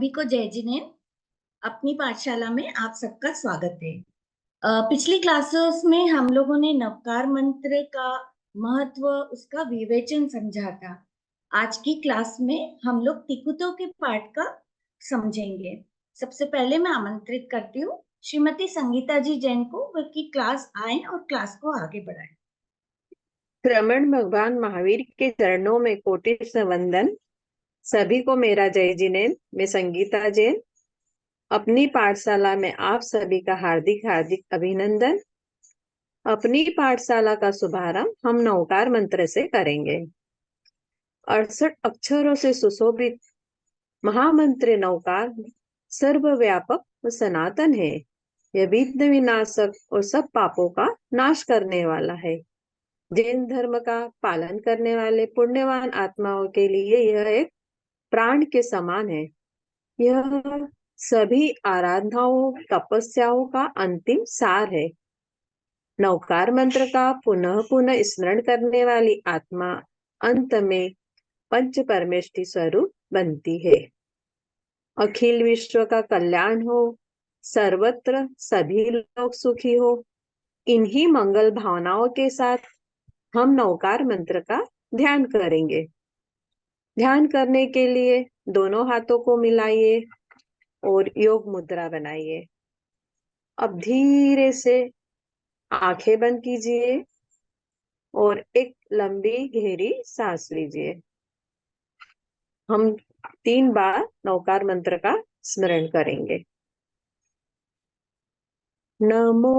सभी को जय जिनेन्द्र। अपनी पाठशाला में आप सबका स्वागत है। पिछली क्लासेस में हम लोगों ने नवकार मंत्र का महत्व, उसका विवेचन समझा था। आज की क्लास में हम लोग तिकुतों के पाठ का समझेंगे। सबसे पहले मैं आमंत्रित करती हूँ श्रीमती संगीता जी जैन को, वो की क्लास आए और क्लास को आगे बढ़ाएं। श्रमण भगवान महावीर के चरणों में कोटि वंदन। सभी को मेरा जय जिनेन्द्र। मैं संगीता जैन, अपनी पाठशाला में आप सभी का हार्दिक हार्दिक अभिनंदन। अपनी पाठशाला का शुभारंभ हम नवकार मंत्र से करेंगे। 68 अक्षरों से सुशोभित महामंत्र नवकार सर्वव्यापक व सनातन है। यह विघ्न विनाशक और सब पापों का नाश करने वाला है। जैन धर्म का पालन करने वाले पुण्यवान आत्माओं के लिए यह एक प्राण के समान है। यह सभी आराधनाओं तपस्याओं का अंतिम सार है। नवकार मंत्र का पुनः पुनः स्मरण करने वाली आत्मा अंत में पंच परमेष्टि स्वरूप बनती है। अखिल विश्व का कल्याण हो, सर्वत्र सभी लोग सुखी हो, इन्हीं मंगल भावनाओं के साथ हम नवकार मंत्र का ध्यान करेंगे। ध्यान करने के लिए दोनों हाथों को मिलाइए और योग मुद्रा बनाइए। अब धीरे से आंखें बंद कीजिए और एक लंबी गहरी सांस लीजिए। हम 3 बार नवकार मंत्र का स्मरण करेंगे। नमो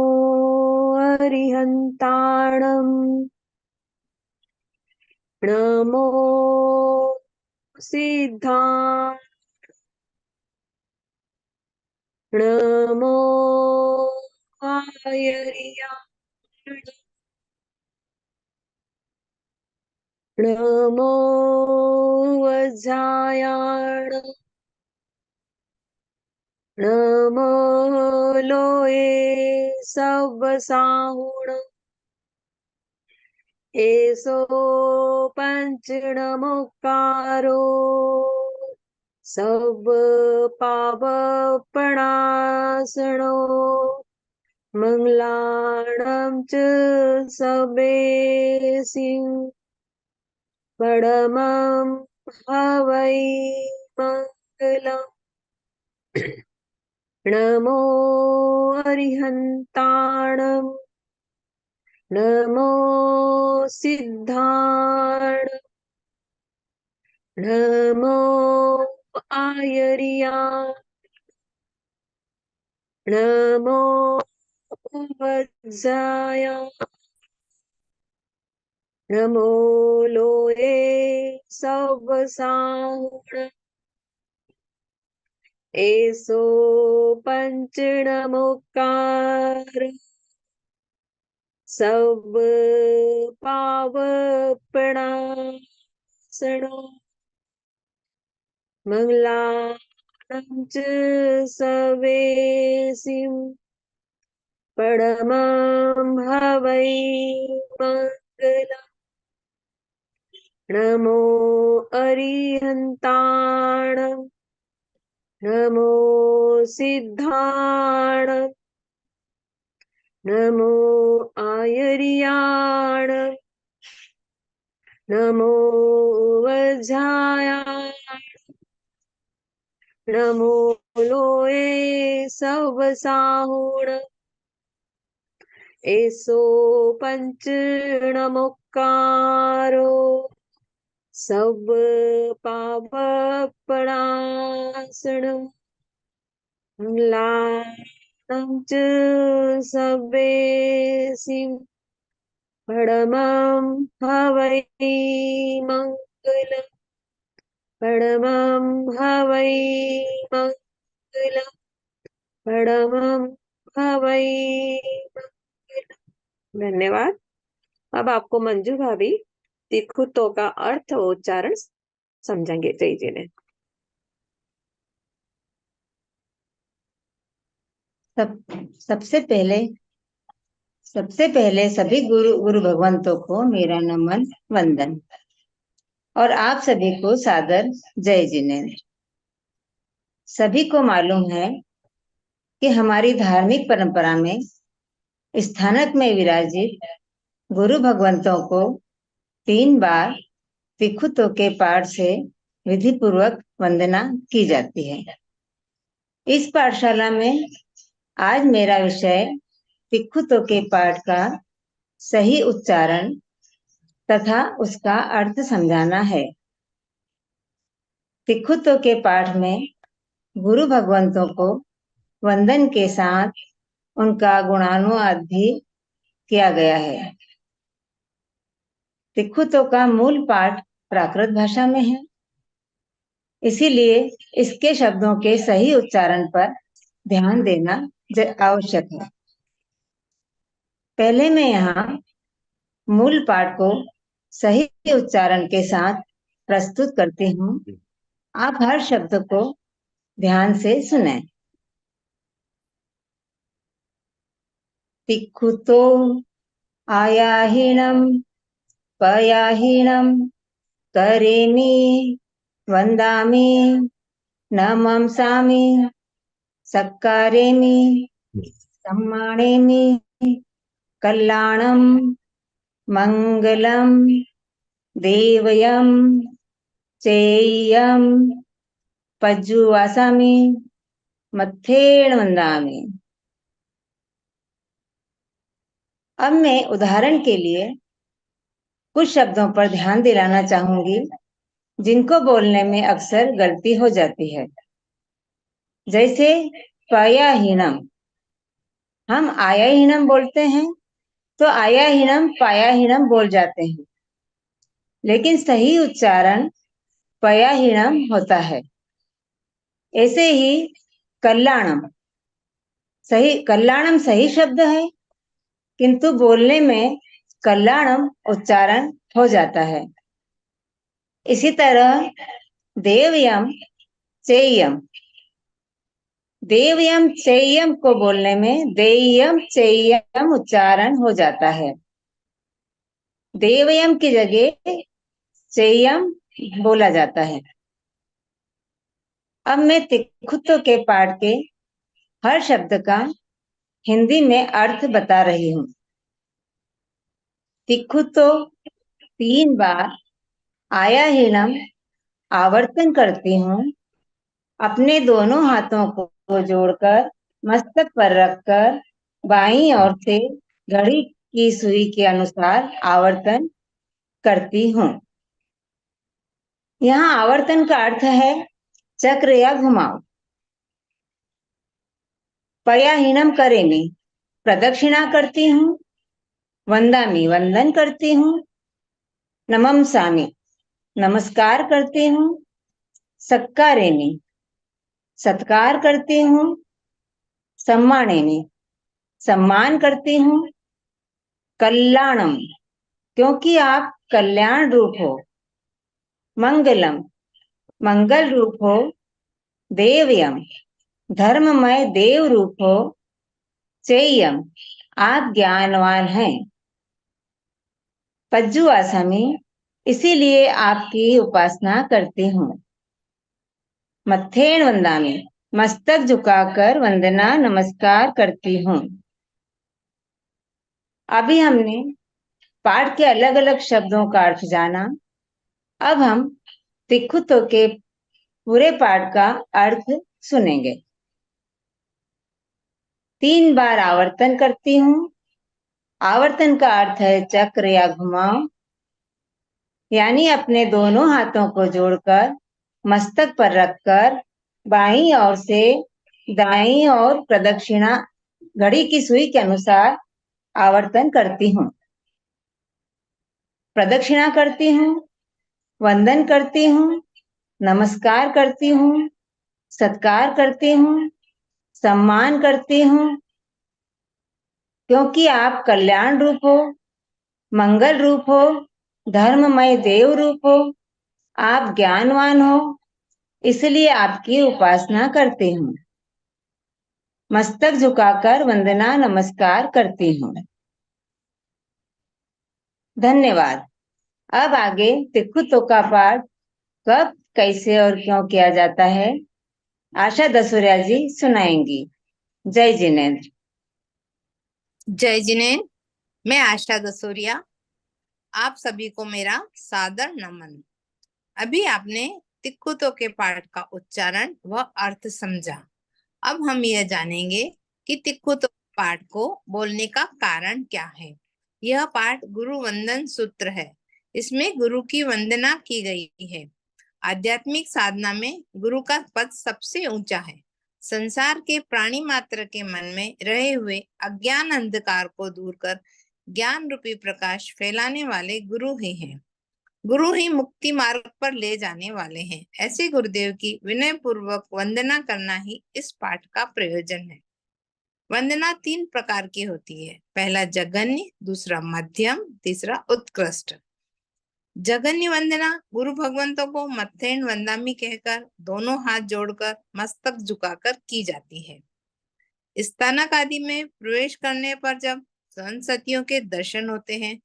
अरिहंताणम, नमो सिद्धा, नमो आयर्या, नमो वज्रायाण, नमो लोये सवसाहुण, एसो पंचणमुक्कारो सब पावपणासनो, मंगलाणं च सबेसिं, परमं हवै मंगलम्। नमो अरिहन्ताणं, नमो सिद्धाण, नमो आयर्या, नमो वज्राय, नमो लोये सवसाहुण, एसो पंचणमुक्कार सब पावपणासनो, मंगलानं च सवेसिं, परमं हवै मंगलम्। नमो अरिहन्ताण, नमो सिद्धाण, नमो आयर्याण, नमो वज्रायाण, नमो लोये सवसाहुण, एसो पंचणमुक्कारो सब पावपणासण, म्लानं च सवेसिं, परमं हवै मंगलम्, परमं हवै मंगलम्, परमं हवै मंगलम्। धन्यवाद। अब आपको मंजू भाभी तिखुतों का अर्थ और उच्चारण समझेंगे। जय जिनेन्द्र। सबसे पहले सभी गुरु भगवंतों को मेरा नमन वंदन और आप सभी को सादर जय जिनेन्द्र। सभी को मालूम है कि हमारी धार्मिक परंपरा में स्थानक में विराजित गुरु भगवंतों को 3 बार तिखुतों के पाठ से विधि पूर्वक वंदना की जाती है। इस पाठशाला में आज मेरा विषय तिखुतों के पाठ का सही उच्चारण तथा उसका अर्थ समझाना है। तिखुतों के पाठ में गुरु भगवंतों को वंदन के साथ उनका गुणानुवाद भी किया गया है। तिखुतों का मूल पाठ प्राकृत भाषा में है, इसीलिए इसके शब्दों के सही उच्चारण पर ध्यान देना आवश्यक है। पहले मैं यहाँ मूल पाठ को सही उच्चारण के साथ प्रस्तुत करती हूँ। आप हर शब्द को ध्यान से सुनें। तिखुतो आयाहीणम पयाहीणम करेमि वंदामि नमंसामि सत्कारेमि सम्मानेमि कल्याणम मंगलम देवयम चेयम पज्जुवासामि मत्थेण वंदामि। अब मैं उदाहरण के लिए कुछ शब्दों पर ध्यान दिलाना चाहूंगी जिनको बोलने में अक्सर गलती हो जाती है। जैसे पायाहीनम, हम आयाहीनम बोलते हैं तो आयाहीनम पायाहीनम बोल जाते हैं, लेकिन सही उच्चारण पयाहीनम होता है। ऐसे ही कल्याणम सही शब्द है, किंतु बोलने में कल्याणम उच्चारण हो जाता है। इसी तरह देवयम चेयम को बोलने में देयम चेयम उच्चारण हो जाता है। देवयम की जगह चेयम बोला जाता है। अब मैं तिखुतों के पाठ के हर शब्द का हिंदी में अर्थ बता रही हूँ। तिखुतो 3 बार आयाहीनम आवर्तन करती हूँ। अपने दोनों हाथों को जोड़कर मस्तक पर रखकर बाईं ओर से घड़ी की सुई के अनुसार आवर्तन करती हूँ। यहाँ आवर्तन का अर्थ है चक्र या घुमाव। पयाहीनम करेमि प्रदक्षिणा करती हूँ। वंदामि वंदन करती हूँ। नमंसामि नमस्कार करती हूँ। सत्कारेमि सत्कार करती हूँ। सम्मानेमि सम्मान करती हूँ। कल्याणम क्योंकि आप कल्याण रूप हो। मंगलम मंगल रूप हो। देवयम धर्ममय देव रूप हो। चेयम आप ज्ञानवान हैं। पज्जुवासामि इसीलिए आपकी उपासना करती हूँ। मत्थेण वंदामि मस्तक झुकाकर वंदना नमस्कार करती हूँ। अभी हमने पाठ के अलग अलग शब्दों का अर्थ जाना। अब हम तिखुतों के पूरे पाठ का अर्थ सुनेंगे। 3 बार आवर्तन करती हूँ। आवर्तन का अर्थ है चक्र या घुमाव, यानी अपने दोनों हाथों को जोड़कर मस्तक पर रखकर बाईं ओर से दाईं ओर प्रदक्षिणा घड़ी की सुई के अनुसार आवर्तन करती हूँ। प्रदक्षिणा करती हूँ, वंदन करती हूँ, नमस्कार करती हूँ, सत्कार करती हूँ, सम्मान करती हूँ, क्योंकि आप कल्याण रूप हो, मंगल रूप हो, धर्ममय देव रूप हो, आप ज्ञानवान हो, इसलिए आपकी उपासना करती हूँ। मस्तक झुकाकर वंदना नमस्कार करती हूँ। धन्यवाद। अब आगे तिखुतों का पाठ कब, कैसे और क्यों किया जाता है, आशा दसुरिया जी सुनाएंगी। जय जिनेन्द्र। जय जिनेन्द्र। मैं आशा दसोरिया, आप सभी को मेरा सादर नमन। अभी आपने तिक्कुतो के पाठ का उच्चारण व अर्थ समझा। अब हम यह जानेंगे कि तिक्कुतो पाठ को बोलने का कारण क्या है। यह पाठ गुरु वंदन सूत्र है। इसमें गुरु की वंदना की गई है। आध्यात्मिक साधना में गुरु का पद सबसे ऊंचा है। संसार के प्राणी मात्र के मन में रहे हुए अज्ञान अंधकार को दूर कर ज्ञान रूपी प्रकाश फैलाने वाले गुरु ही हैं। गुरु ही मुक्ति मार्ग पर ले जाने वाले हैं। ऐसे गुरुदेव की विनय पूर्वक वंदना करना ही इस पाठ का प्रयोजन है। वंदना 3 प्रकार की होती है। पहला जघन्य, दूसरा मध्यम, तीसरा उत्कृष्ट। जघन्य वंदना गुरु भगवंतों को मत्थेन वंदामी कहकर दोनों हाथ जोड़कर मस्तक झुकाकर की जाती है। स्थानक आदि में प्रवेश करने पर जब संसतियों के दर्शन होते हैं,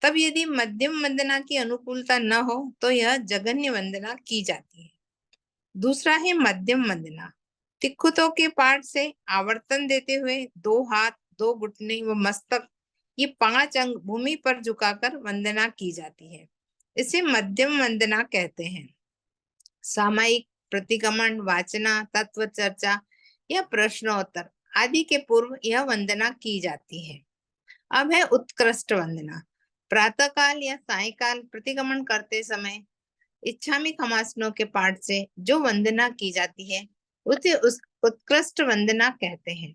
तब यदि मध्यम वंदना की अनुकूलता न हो तो यह जघन्य वंदना की जाती है। दूसरा है मध्यम वंदना। तिक्कुतों के पाठ से आवर्तन देते हुए 2 हाथ, 2 घुटने व मस्तक, ये 5 अंग भूमि पर झुकाकर वंदना की जाती है। इसे मध्यम वंदना कहते हैं। सामायिक, प्रतिगमन, वाचना, तत्व चर्चा या प्रश्नोत्तर आदि के पूर्व यह वंदना की जाती है। अब है उत्कृष्ट वंदना। प्रातः काल या सायकाल प्रतिगमन करते समय इच्छामि खमासनों के पाठ से जो वंदना की जाती है उसे उस उत्कृष्ट वंदना कहते हैं।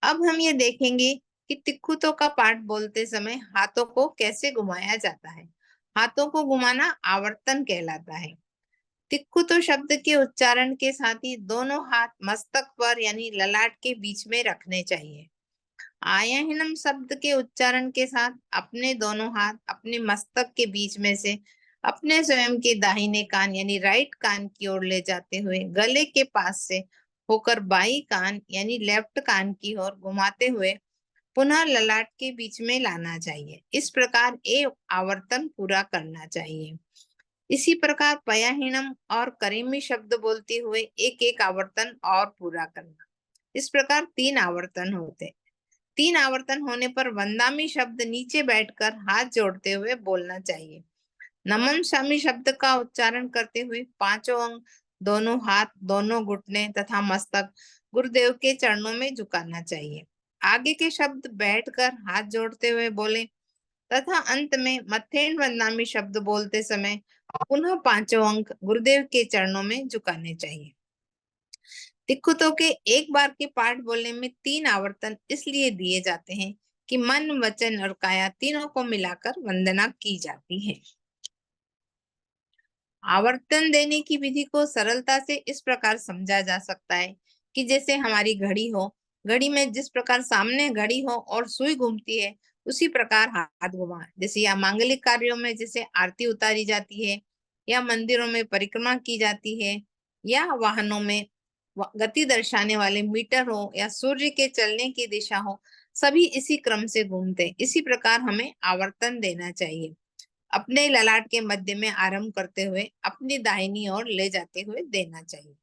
अब हम ये देखेंगे कि तिक्कुतों का पाठ बोलते समय हाथों को कैसे घुमाया जाता है। हाथों को घुमाना आवर्तन कहलाता है। तिक्कुतो शब्द के उच्चारण के साथ ही दोनों हाथ मस्तक पर यानी ललाट के बीच में रखने चाहिए। आयाहिनम शब्द के उच्चारण के साथ अपने दोनों हाथ अपने मस्तक के बीच में से अपने स्वयं के दाहिने कान यानी राइट कान की ओर ले जाते हुए गले के पास से होकर बाई कान यानी लेफ्ट कान की ओर घुमाते हुए पुनः ललाट के बीच में लाना चाहिए। इस प्रकार एक आवर्तन पूरा करना चाहिए। इसी प्रकार पयाहीनम और करीमी शब्द बोलते हुए एक एक आवर्तन और पूरा करना। इस प्रकार 3 आवर्तन होते। 3 आवर्तन होने पर वंदामी शब्द नीचे बैठकर हाथ जोड़ते हुए बोलना चाहिए। नमन शामी शब्द का उच्चारण करते हुए 5 अंग, दोनों हाथ, दोनों घुटने तथा मस्तक गुरुदेव के चरणों में झुकाना चाहिए। आगे के शब्द बैठकर हाथ जोड़ते हुए बोले तथा अंत में मत्थेन वंदामी शब्द बोलते समय पुनः 5 अंक गुरुदेव के चरणों में झुकाने चाहिए। तिक्कुतों के एक बार के पाठ बोलने में 3 आवर्तन इसलिए दिए जाते हैं कि मन, वचन और काया तीनों को मिलाकर वंदना की जाती है। आवर्तन देने की विधि को सरलता से इस प्रकार समझा जा सकता है कि जैसे हमारी घड़ी हो, घड़ी में जिस प्रकार सामने घड़ी हो और सुई घूमती है उसी प्रकार हाथ घुमा। जैसे या मांगलिक कार्यों में जैसे आरती उतारी जाती है या मंदिरों में परिक्रमा की जाती है या वाहनों में गति दर्शाने वाले मीटर हो या सूर्य के चलने की दिशा हो, सभी इसी क्रम से घूमते। इसी प्रकार हमें आवर्तन देना चाहिए। अपने ललाट के मध्य में आरंभ करते हुए अपनी दाहिनी ओर ले जाते हुए देना चाहिए।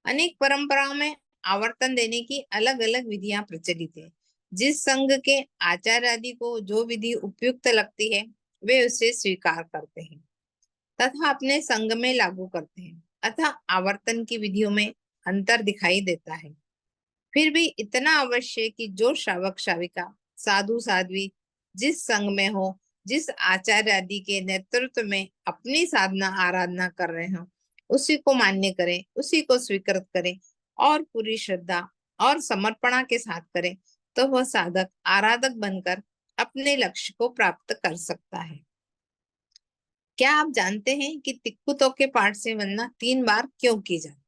अनेक परंपराओं में आवर्तन देने की अलग अलग विधियां प्रचलित है। जिस संघ के आचार्य आदि को जो विधि उपयुक्त लगती है वे उसे स्वीकार करते हैं तथा अपने संघ में लागू करते हैं। अतः आवर्तन की विधियों में अंतर दिखाई देता है। फिर भी इतना अवश्य कि जो श्रावक श्राविका, साधु साध्वी जिस संघ में हो, जिस आचार्य आदि के नेतृत्व में अपनी साधना आराधना कर रहे हो, उसी को मान्य करें, उसी को स्वीकृत करें और पूरी श्रद्धा और समर्पणा के साथ करें, तो वह साधक आराधक बनकर अपने लक्ष्य को प्राप्त कर सकता है। क्या आप जानते हैं कि तिक्कुतों के पाठ से वंदना 3 बार क्यों की जाती है?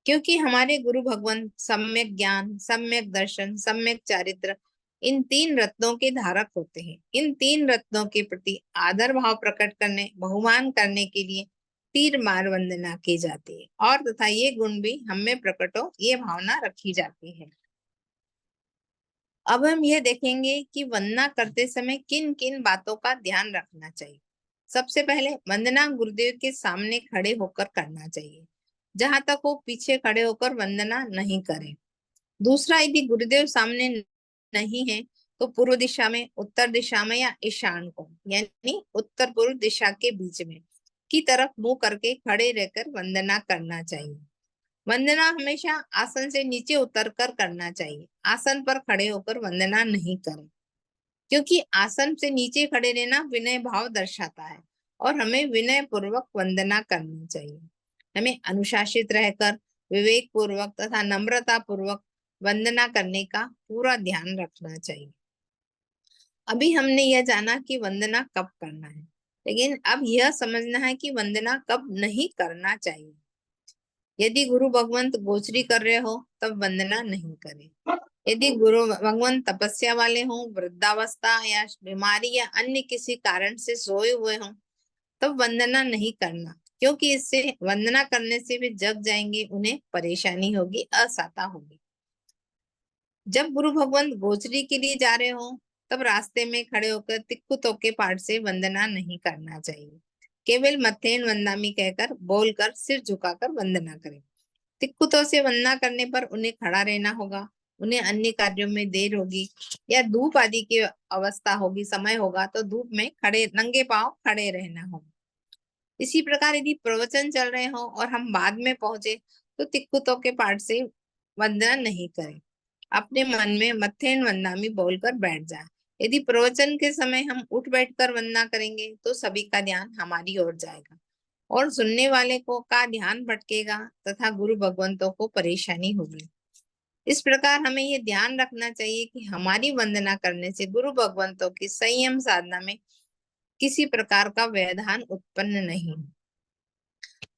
क्योंकि हमारे गुरु भगवान सम्यक ज्ञान, सम्यक दर्शन, सम्यक चारित्र, इन 3 रत्नों के धारक होते हैं। इन 3 रत्नों के प्रति आदर भाव प्रकट करने, बहुमान करने के लिए 3 बार वंदना की जाती है और तथा ये गुण भी हम में प्रकट हो, ये भावना रखी जाती है। अब हम यह देखेंगे कि वंदना करते समय किन किन बातों का ध्यान रखना चाहिए। सबसे पहले वंदना गुरुदेव के सामने खड़े होकर करना चाहिए। जहां तक वो पीछे खड़े होकर वंदना नहीं करे। दूसरा, यदि गुरुदेव सामने नहीं है तो पूर्व दिशा में, उत्तर दिशा में या ईशान को, यानी उत्तर पूर्व दिशा के बीच में की तरफ मुंह करके खड़े रहकर वंदना करना चाहिए। वंदना हमेशा आसन से नीचे उतरकर करना चाहिए। आसन पर खड़े होकर वंदना नहीं करें, क्योंकि आसन से नीचे खड़े रहना विनय भाव दर्शाता है और हमें विनय पूर्वक वंदना करनी चाहिए। हमें अनुशासित रहकर विवेक पूर्वक तथा नम्रता पूर्वक वंदना करने का पूरा ध्यान रखना चाहिए। अभी हमने यह जाना कि वंदना कब करना है, लेकिन अब यह समझना है कि वंदना कब नहीं करना चाहिए। यदि गुरु भगवंत गोचरी कर रहे हो तब वंदना नहीं करें। यदि गुरु भगवंत तपस्या वाले हों, वृद्धावस्था या बीमारी या अन्य किसी कारण से सोए हुए हों, तब वंदना नहीं करना, क्योंकि इससे वंदना करने से वे जग जाएंगे, उन्हें परेशानी होगी, असहता होगी। जब गुरु भगवंत गोचरी के लिए जा रहे हो तब रास्ते में खड़े होकर तिक्कु तोके पाठ से वंदना नहीं करना चाहिए। केवल मथेन वंदामी कहकर बोलकर सिर झुकाकर वंदना करें। तिक्कुतों से वंदना करने पर उन्हें खड़ा रहना होगा, उन्हें अन्य कार्यों में देर होगी या धूप आदि की अवस्था होगी, समय होगा तो धूप में खड़े नंगे पांव खड़े रहना होगा। इसी प्रकार यदि प्रवचन चल रहे हो और हम बाद में पहुंचे तो तिक्कुतों के पाठ से वंदना नहीं करें। अपने मन में मथेन वंदामी बोलकर बैठ जाए। यदि प्रवचन के समय हम उठ बैठकर वंदना करेंगे तो सभी का ध्यान हमारी ओर जाएगा और सुनने वाले को का ध्यान भटकेगा तथा गुरु भगवंतों को परेशानी होगी। इस प्रकार हमें ये ध्यान रखना चाहिए कि हमारी वंदना करने से गुरु भगवंतों की संयम साधना में किसी प्रकार का व्यवधान उत्पन्न नहीं।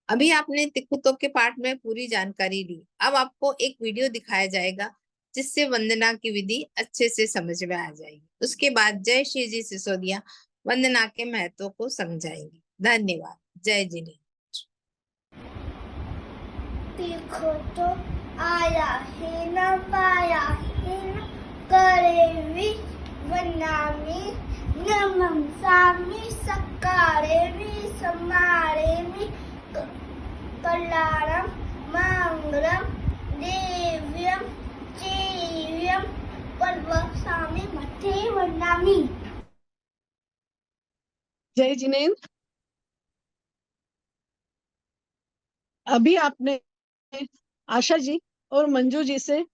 अभी आपने तिक्कुतों के पाठ में पूरी जानकारी ली। अब आपको एक वीडियो दिखाया जाएगा जिससे वंदना की विधि अच्छे से समझ में आ जाएगी। उसके बाद जय श्री जी सिसोदिया वंदना के महत्व को समझाएंगे। धन्यवाद। जय जिनेन्द्र। तिक्कुतो आया ही न पाया ही न करे वि वंदामि नमं सामि सकारे वि समारे वि कल्याणं मंगलम दिव्यम चैव्यम परवक्षामि मथे वंदामि। जय जिनेन्द्र। अभी आपने आशा जी और मंजू जी से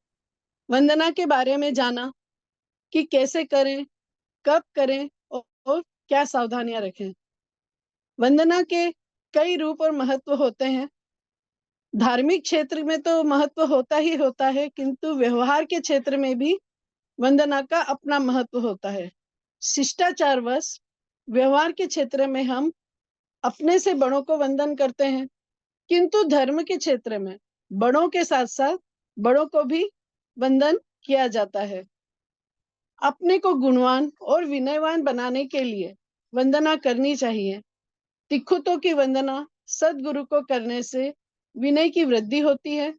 वंदना के बारे में जाना कि कैसे करें, कब करें और क्या सावधानियां रखें। वंदना के कई रूप और महत्व होते हैं। धार्मिक क्षेत्र में तो महत्व होता ही होता है, किंतु व्यवहार के क्षेत्र में भी वंदना का अपना महत्व होता है। शिष्टाचारवश व्यवहार के क्षेत्र में हम अपने से बड़ों को वंदन करते हैं, किंतु धर्म के क्षेत्र में बड़ों के साथ साथ बड़ों को भी वंदन किया जाता है। अपने को गुणवान और विनयवान बनाने के लिए वंदना करनी चाहिए। तिक्कुतों की वंदना सद्गुरु को करने से विनय की वृद्धि होती है।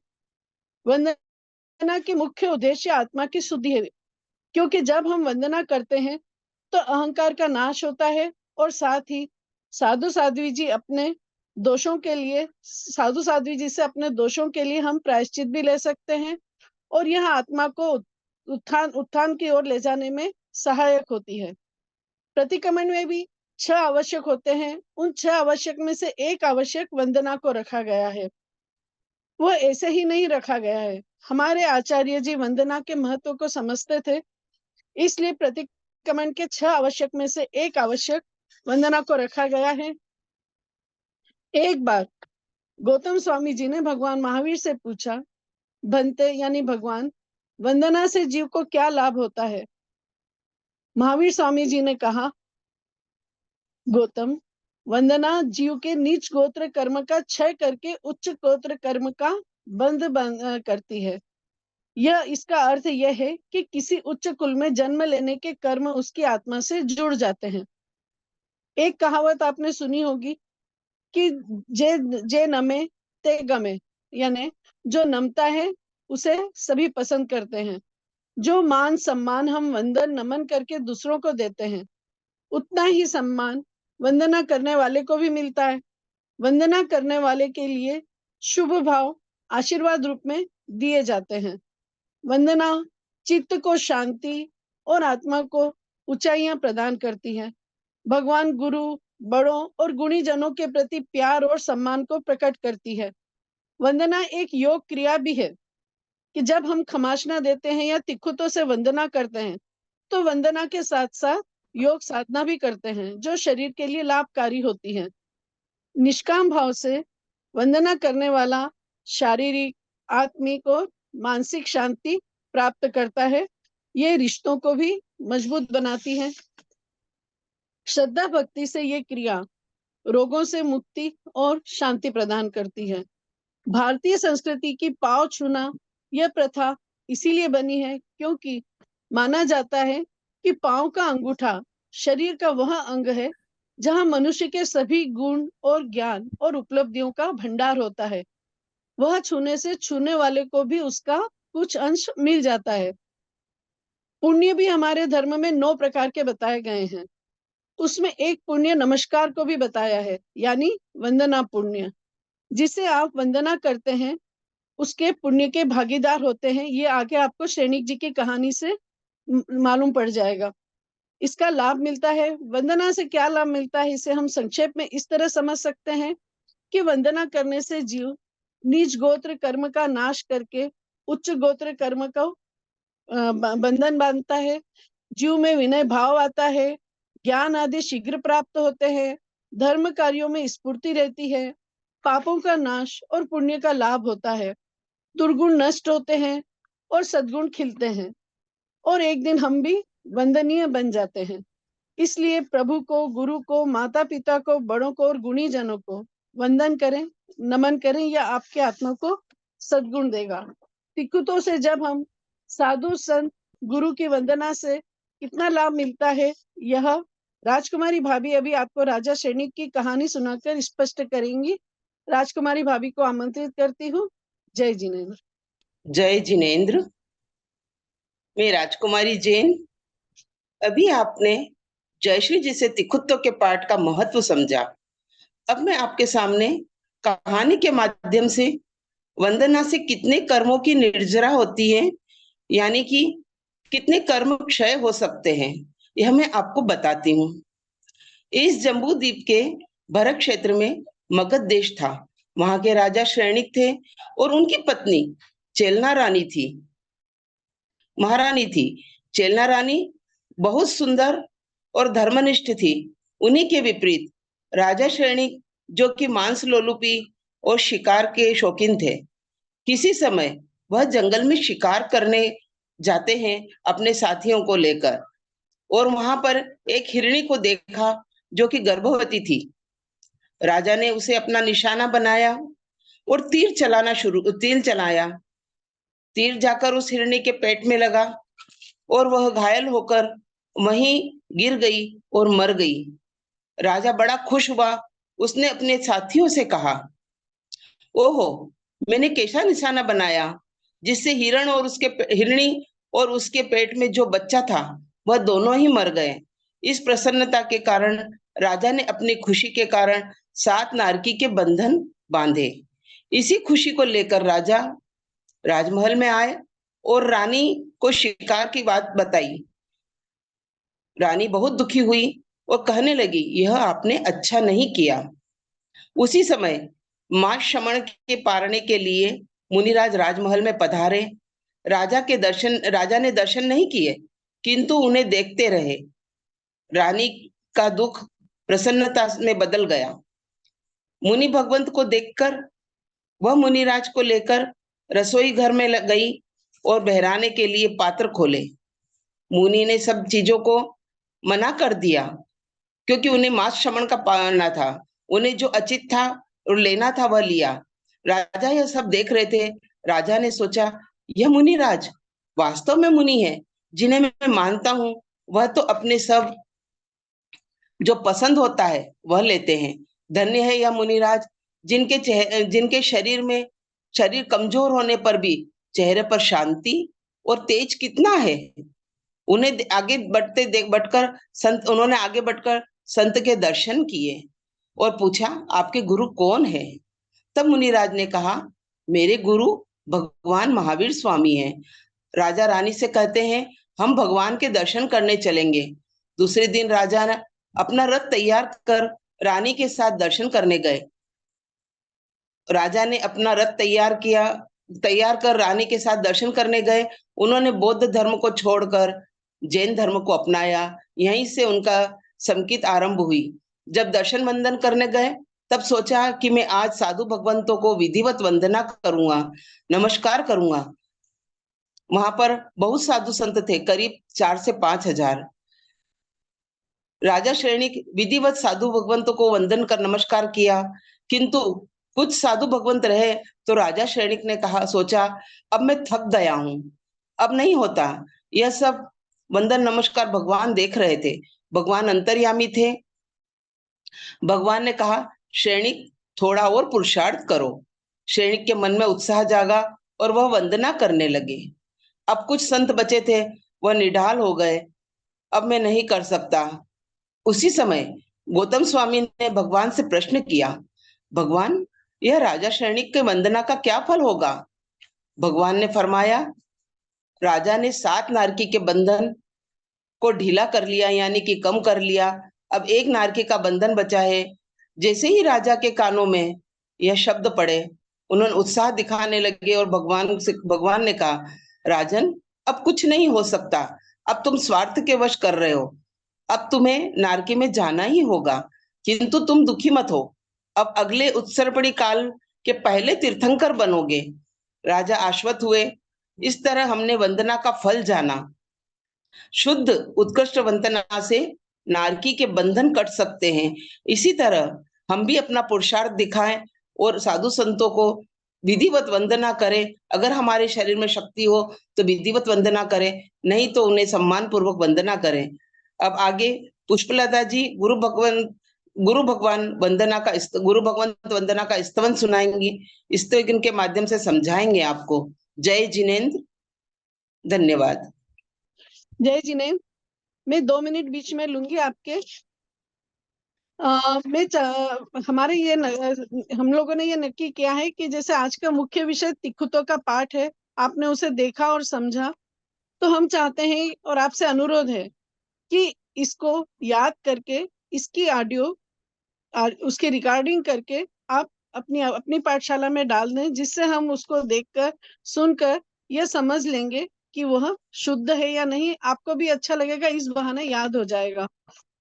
वंदना के मुख्य उद्देश्य आत्मा की शुद्धि है, क्योंकि जब हम वंदना करते हैं तो अहंकार का नाश होता है और साथ ही साधु साध्वी जी से अपने दोषों के लिए हम प्रायश्चित भी ले सकते हैं और यह आत्मा को उत्थान की ओर ले जाने में सहायक होती है। प्रतिक्रमण में भी 6 आवश्यक होते हैं। उन 6 आवश्यक में से एक आवश्यक वंदना को रखा गया है। वह ऐसे ही नहीं रखा गया है। हमारे आचार्य जी वंदना के महत्व को समझते थे, इसलिए प्रतिक्रमण के 6 आवश्यक में से एक आवश्यक वंदना को रखा गया है। एक बार गौतम स्वामी जी ने भगवान महावीर से पूछा, भंते यानी भगवान, वंदना से जीव को क्या लाभ होता है? महावीर स्वामी जी ने कहा, गौतम, वंदना जीव के नीच गोत्र कर्म का क्षय करके उच्च गोत्र कर्म का बंध करती है। इसका अर्थ यह है कि किसी उच्च कुल में जन्म लेने के कर्म उसकी आत्मा से जुड़ जाते हैं। एक कहावत आपने सुनी होगी कि जे नमे ते गमे, यानी जो नमता है उसे सभी पसंद करते हैं। जो मान सम्मान हम वंदन नमन करके दूसरों को देते हैं, उतना ही सम्मान वंदना करने वाले को भी मिलता है। वंदना करने वाले के लिए शुभ भाव आशीर्वाद रूप में दिए जाते हैं। वंदना चित्त को शांति और आत्मा को ऊंचाइयां प्रदान करती है। भगवान गुरु, बड़ों और गुणीजनों के प्रति प्यार और सम्मान को प्रकट करती है। वंदना एक योग क्रिया भी है कि जब हम खमाशना देते हैं या तिखुतों से वंदना करते हैं तो वंदना के साथ साथ योग साधना भी करते हैं जो शरीर के लिए लाभकारी होती है। निष्काम भाव से वंदना करने वाला शारीरिक, आत्मिक और मानसिक शांति प्राप्त करता है। ये रिश्तों को भी मजबूत बनाती है। श्रद्धा भक्ति से ये क्रिया रोगों से मुक्ति और शांति प्रदान करती है। भारतीय संस्कृति की पांव छूना यह प्रथा इसीलिए बनी है क्योंकि माना जाता है कि पांव का अंगूठा शरीर का वह अंग है जहां मनुष्य के सभी गुण और ज्ञान और उपलब्धियों का भंडार होता है। वह छूने से छूने वाले को भी उसका कुछ अंश मिल जाता है। पुण्य भी हमारे धर्म में 9 प्रकार के बताए गए हैं। उसमें एक पुण्य नमस्कार को भी बताया है, यानी वंदना पुण्य। जिसे आप वंदना करते हैं उसके पुण्य के भागीदार होते हैं। ये आगे आपको श्रेणिक जी की कहानी से मालूम पड़ जाएगा। इसका लाभ मिलता है। वंदना से क्या लाभ मिलता है इसे हम संक्षेप में इस तरह समझ सकते हैं कि वंदना करने से जीव नीच गोत्र कर्म का नाश करके उच्च गोत्र कर्म का बंधन बांधता है। जीव में विनय भाव आता है। ज्ञान आदि शीघ्र प्राप्त होते हैं। धर्म कार्यों में स्फूर्ति रहती है। पापों का नाश और पुण्य का लाभ होता है। दुर्गुण नष्ट होते हैं और सद्गुण खिलते हैं और एक दिन हम भी वंदनीय बन जाते हैं। इसलिए प्रभु को, गुरु को, माता पिता को, बड़ों को और गुणीजनों को वंदन करें, नमन करें। यह आपके आत्मा को सद्गुण देगा। तिकुतों से जब हम साधु संत गुरु की वंदना से कितना लाभ मिलता है यह राजकुमारी भाभी अभी आपको राजा श्रेणिक की कहानी सुनाकर स्पष्ट करेंगी। राजकुमारी भाभी को आमंत्रित करती हूँ। जय जिनेन्द्र। जय जिनेन्द्र। मैं राजकुमारी जैन। अभी आपने जयश्री जी से तिखुत्व के पाठ का महत्व समझा। अब मैं आपके सामने कहानी के माध्यम से वंदना से कितने कर्मों की निर्जरा होती है, यानी कि कितने कर्म क्षय हो सकते हैं, यह मैं आपको बताती हूँ। इस जम्बू द्वीप के भरत क्षेत्र में मगध देश था। वहां के राजा श्रेणिक थे और उनकी पत्नी चेलना रानी थी, महारानी थी। चेलना रानी बहुत सुंदर और धर्मनिष्ठ थी। उन्हीं के विपरीत राजा श्रेणिक, जो कि मांस लोलुपी और शिकार के शौकीन थे। किसी समय वह जंगल में शिकार करने जाते हैं अपने साथियों को लेकर, और वहां पर एक हिरणी को देखा जो कि गर्भवती थी। राजा ने उसे अपना निशाना बनाया और तीर चलाया। तीर जाकर उस हिरणी के पेट में लगा और वह घायल होकर वहीं गिर गई और मर गई। राजा बड़ा खुश हुआ। उसने अपने साथियों से कहा, ओहो, मैंने कैसा निशाना बनाया जिससे हिरणी और उसके पेट में जो बच्चा था वह दोनों ही मर गए। इस प्रसन्नता के कारण राजा ने अपनी खुशी के कारण 7 नारकी के बंधन बांधे। इसी खुशी को लेकर राजा राजमहल में आए और रानी को शिकार की बात बताई। रानी बहुत दुखी हुई और कहने लगी, यह आपने अच्छा नहीं किया। उसी समय मास शमन के पारने के लिए मुनिराज राजमहल में पधारे। राजा ने दर्शन नहीं किए, किंतु उन्हें देखते रहे। रानी का दुख प्रसन्नता में बदल गया। मुनि भगवंत को देखकर वह मुनिराज को लेकर रसोई घर में गई और बहराने के लिए पात्र खोले। मुनि ने सब चीजों को मना कर दिया क्योंकि उन्हें मांस शमन का पालना था। उन्हें जो उचित था और लेना था वह लिया। राजा यह सब देख रहे थे। राजा ने सोचा, यह मुनिराज वास्तव में मुनि है जिन्हें मैं मानता हूं। वह तो अपने सब जो पसंद होता है वह लेते हैं। धन्य है यह मुनिराज जिनके शरीर कमजोर होने पर भी चेहरे पर शांति और तेज कितना है। उन्होंने आगे बढ़कर संत के दर्शन किए और पूछा, आपके गुरु कौन है? तब मुनिराज ने कहा, मेरे गुरु भगवान महावीर स्वामी हैं। राजा रानी से कहते हैं, हम भगवान के दर्शन करने चलेंगे। दूसरे दिन राजा ने अपना रथ तैयार कर रानी के साथ दर्शन करने गए। राजा ने अपना रथ तैयार कर रानी के साथ दर्शन करने गए। उन्होंने बौद्ध धर्म को छोड़कर जैन धर्म को अपनाया। यहीं से उनका संगीत आरंभ हुई। जब दर्शन वंदन करने गए तब सोचा कि मैं आज साधु भगवंतों को विधिवत वंदना करूंगा, नमस्कार करूंगा। वहां पर बहुत साधु संत थे, करीब 4 से 5 हजार। राजा श्रेणिक विधिवत साधु भगवंतों को वंदन कर नमस्कार किया, किंतु कुछ साधु भगवंत रहे तो राजा श्रेणिक ने सोचा अब मैं थक गया हूं, अब नहीं होता। यह सब वंदन नमस्कार भगवान देख रहे थे। भगवान अंतर्यामी थे। भगवान ने कहा, श्रेणिक थोड़ा और पुरुषार्थ करो। श्रेणिक के मन में उत्साह जागा और वह वंदना करने लगे। अब कुछ संत बचे थे, वह निढाल हो गए, अब मैं नहीं कर सकता। उसी समय गौतम स्वामी ने भगवान से प्रश्न किया, भगवान, यह राजा श्रेणिक के वंदना का क्या फल होगा? भगवान ने फरमाया, राजा ने 7 नारकी के बंधन को ढीला कर लिया, यानी कि कम कर लिया। अब 1 नारकी का बंधन बचा है। जैसे ही राजा के कानों में यह शब्द पड़े, उन्होंने उत्साह दिखाने लगे और भगवान ने कहा, राजन, अब कुछ नहीं हो सकता, अब तुम स्वार्थ के वश कर रहे हो, अब तुम्हें नारकी में जाना ही होगा, किंतु तुम दुखी मत हो, अब अगले उत्सर्पणी काल के पहले तीर्थंकर बनोगे। राजा आश्वस्त हुए। इस तरह हमने वंदना का फल जाना। शुद्ध उत्कृष्ट वंदना से नारकी के बंधन कट सकते हैं। इसी तरह हम भी अपना पुरुषार्थ दिखाएं और साधु संतों को विधिवत वंदना करें। अगर हमारे शरीर में शक्ति हो तो विधिवत वंदना करें, नहीं तो उन्हें सम्मान पूर्वक वंदना करें। अब आगे पुष्पलता जी गुरु भगवंत वंदना का स्तवन सुनाएंगी। स्तवन के माध्यम से समझाएंगे आपको। जय जिनेन्द्र, धन्यवाद। जय जिनेन्द्र, मैं 2 मिनट बीच में लूंगी आपके। हमारे ये हम लोगों ने ये नक्की किया है कि जैसे आज का मुख्य विषय तिखुतों का पाठ है, आपने उसे देखा और समझा, तो हम चाहते हैं और आपसे अनुरोध है कि इसको याद करके इसकी ऑडियो उसकी रिकॉर्डिंग करके आप अपनी पाठशाला में डाल दें, जिससे हम उसको देखकर सुनकर यह समझ लेंगे कि वह शुद्ध है या नहीं। आपको भी अच्छा लगेगा, इस बहाने याद हो जाएगा।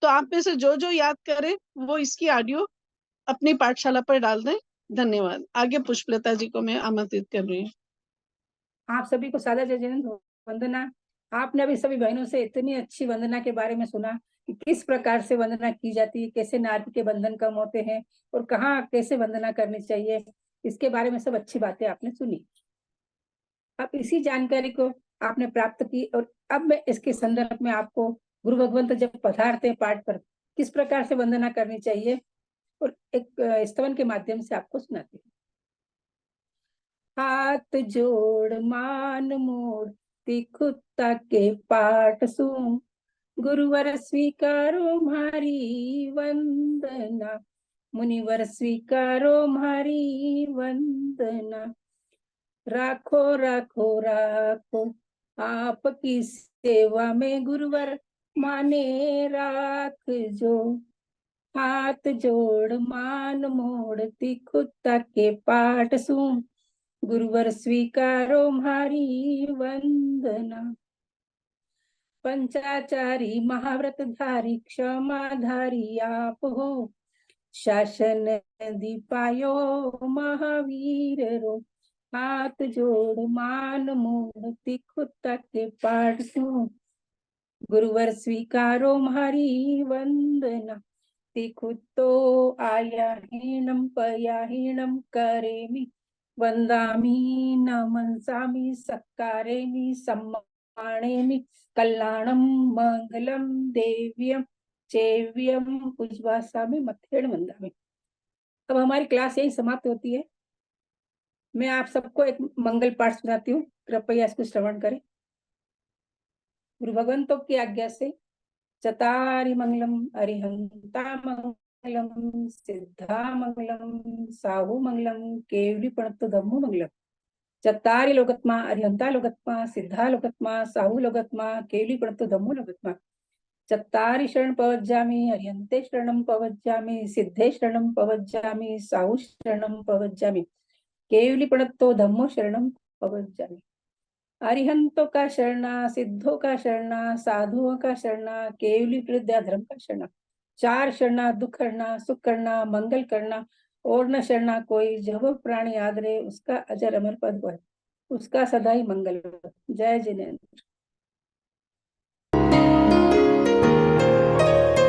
तो आप में से जो याद करे वो इसकी ऑडियो अपनी पाठशाला पर डाल दें। धन्यवाद। आगे पुष्पलता जी को मैं आमंत्रित कर रही हूँ। आप सभी को सादर जय जिनेन्द्र, वंदना। आपने अभी सभी बहनों से इतनी अच्छी वंदना के बारे में सुना कि किस प्रकार से वंदना की जाती है, कैसे नारकी के बंधन कम होते हैं और कहाँ कैसे वंदना करनी चाहिए, इसके बारे में सब अच्छी बातें आपने सुनी। अब इसी जानकारी को आपने प्राप्त की और अब मैं इसके संदर्भ में आपको गुरु भगवंत जब पधारते हैं पाठ पर किस प्रकार से वंदना करनी चाहिए और एक स्तवन के माध्यम से आपको सुनाती हूँ। हाथ जोड़ मान मोड़ तिखुता के पाठ सुन, गुरुवर स्वीकारो मारी वंदना, मुनिवर स्वीकारो मारी वंदना। राखो राखो राखो आपकी सेवा में गुरुवर माने राख जो, हाथ जोड़ मान मोड़ तिखुता के पाठ सुन, गुरुवर स्वीकारो मारी वंदना। पंचाचारी महाव्रत धारी क्षमाधारी आप हो, शासन दीपायो महावीर रो, हाथ जोड़ मान मोड़ तिखुता के पाठ सुन, गुरुवर स्वीकारो मारी वंदना। तिखुतो आया हीनम पया हीनम करेमि, वंदामि नमंसामि सत्कारेमि सम्मानेमि, कल्याणम मंगलम देव्यम चैव्यम उज्वासामि मथेड़ वंदामि। अब हमारी क्लास यही समाप्त होती है। मैं आप सबको एक मंगल पाठ सुनाती हूँ, कृपया इसको श्रवण करें। गुरु भगवंतों की आज्ञा से चतारि मंगलम अरिहंता मंगलम सिद्धामंगलम साहुमंगलम केवली प्रणतो धम्मो मंगलम चत्तारि लोकत्मा अरिहंता लोकत्मा सिद्धा लोकत्मा साहु लोकत्मा केवली प्रणतो धम्मो लोकत्मा चत्तारि शरण पवज्जामि अरिहन्ते शरणं पवज्जामि सिद्धे शरणं पवज्जामि साहु शरणं पवज्जामि केवली प्रणतो धम्मो शरणं पवज्जामि अरिहंतों का शरणा सिद्धों का शरणा साधुओं का शरणा केवली विद्या धर्म का शरणा चार शरणा दुख करना सुख करना मंगल करना और न शरणा कोई जब प्राणी आदरे उसका अजर अमर पद वह उसका सदा ही मंगल हो। जय जिनेन्द्र।